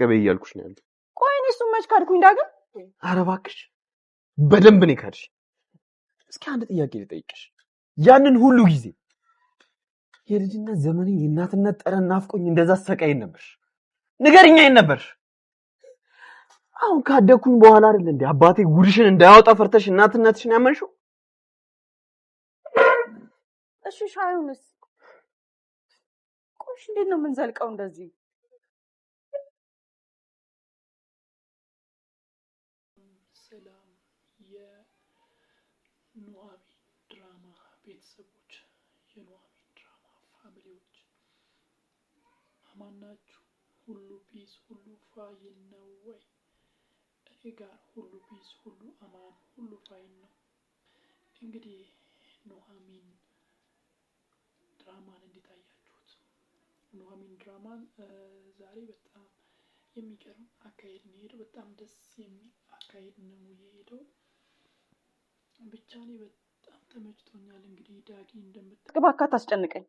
ገበይ እያልኩሽ ነው ያለው። ቆይ እኔ እሱን መች ካድኩኝ ዳግም? ኧረ እባክሽ በደንብ ነው ካድሽ። እስኪ አንድ ጥያቄ ልጠይቅሽ። ያንን ሁሉ ጊዜ የልጅነት ዘመኔ የእናትነት ጠረን ናፍቆኝ እንደዛ ሰቃይ ነበርሽ? ንገሪኛ ይሄን ነበርሽ? አሁን ካደኩኝ በኋላ አይደል እንዴ አባቴ ጉድሽን እንዳያወጣ ፈርተሽ እናትነትሽን ያመንሽው? እሺ ሻዩንስ? ቆይ እንዴት ነው የምንዘልቀው እንደዚህ? ሰላም የኑሐሚን ድራማ ቤተሰቦች፣ የኑሐሚን ድራማ ፋሚሊዎች አማን ናችሁ? ሁሉ ፒስ፣ ሁሉ ፋይን ነው ወይ? እኔ ጋር ሁሉ ፒስ፣ ሁሉ አማን፣ ሁሉ ፋይን ነው። እንግዲህ ኑሐሚን ድራማን እንዴት አያችሁት? ኑሐሚን ድራማን ዛሬ በጣም የሚገርም አካሄድ ነው የሄደው። በጣም ደስ የሚል አካሄድ ነው የሄደው። ብቻ እኔ በጣም ተመችቶኛል። እንግዲህ ዳጊ እባክህ አታስጨንቀኝ።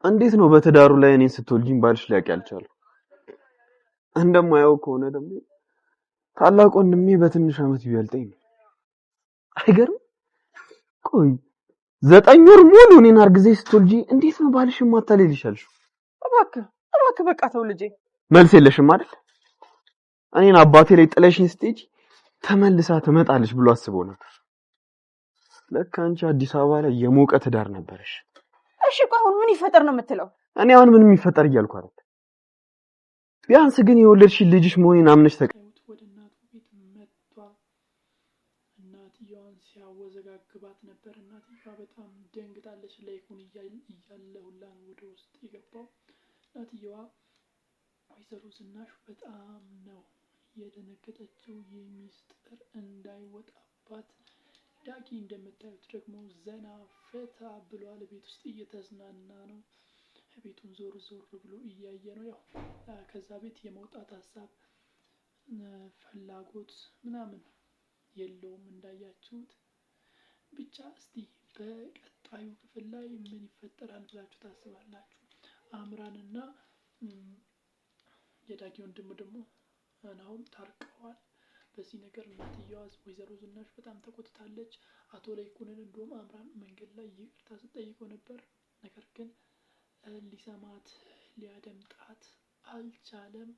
እንዴት ነው በትዳሩ ላይ እኔን ስትወልጂኝ ባልሽ ሊያውቅ ያልቻለው? እንደማየው ከሆነ ደግሞ ታላቅ ወንድሜ በትንሽ ዓመት ይበልጠኝ። አይገርም? ቆይ 9 ወር ሙሉ እኔን አርግዘሽ ስትወልጂ እንዴት ነው ባልሽን ማታለል ይሻልሽ? እባክህ በቃ ተው ልጄ። መልስ የለሽም አይደል? እኔን አባቴ ላይ ጥለሽኝ ስትሄጂ ተመልሳ ትመጣለች ብሎ አስቦ ነበር። ለካ አንቺ አዲስ አበባ ላይ የሞቀ ትዳር ነበርሽ። እሺ ቆይ አሁን ምን ይፈጠር ነው የምትለው? እኔ አሁን ምንም ይፈጠር እያልኩ አይደል። ቢያንስ ግን የወለድሽ ልጅሽ መሆኔን አምነሽ ወደ እናቱ ቤት መጥቷል። እናትየዋን ሲያወዘጋግባት ነበር። እናትየዋ በጣም ደንግጣለች። ላይኩን እያለ ሁላ ነው ወደ ውስጥ የገባው። እናትየዋ ወይዘሮ ዝናሽ በጣም ነው የደነገጠችው፣ የሚስጥር እንዳይወጣባት። ዳጊ እንደምታዩት ደግሞ ዘና ፈታ ብሏል። ቤት ውስጥ እየተዝናና ነው። ቤቱን ዞር ብሎ እያየ ነው። ያው ከዛ ቤት የመውጣት ሀሳብ ፍላጎት ምናምን የለውም እንዳያችሁት። ብቻ እስቲ በቀጣዩ ክፍል ላይ ምን ይፈጠራል ብላችሁ ታስባላችሁ? አምራንና የዳጊ ወንድሙ ደግሞ ናሆም ታርቀዋል። በዚህ ነገር እናትየዋ ወይዘሮ ዝናሽ በጣም ተቆጥታለች። አቶ ላይኩንን እንደውም አምራን መንገድ ላይ ይቅርታ ስትጠይቀው ነበር። ነገር ግን ሊሰማት ሊያደምጣት አልቻለም።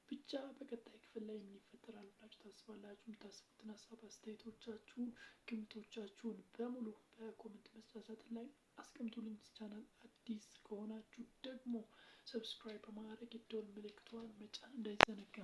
ብቻ በቀጣይ ክፍል ላይ ምን ይፈጠራል ብላችሁ ታስባላችሁ? የምታስቡትን ሀሳብ አስተያየቶቻችሁን፣ ግምቶቻችሁን በሙሉ በኮሜንት መስጫ ሳጥን ላይ አስቀምጡልኝ። ቻናል አዲስ ከሆናችሁ ደግሞ ሰብስክራይብ በማድረግ የደወል ምልክቷን መጫን እንዳይዘነጋ።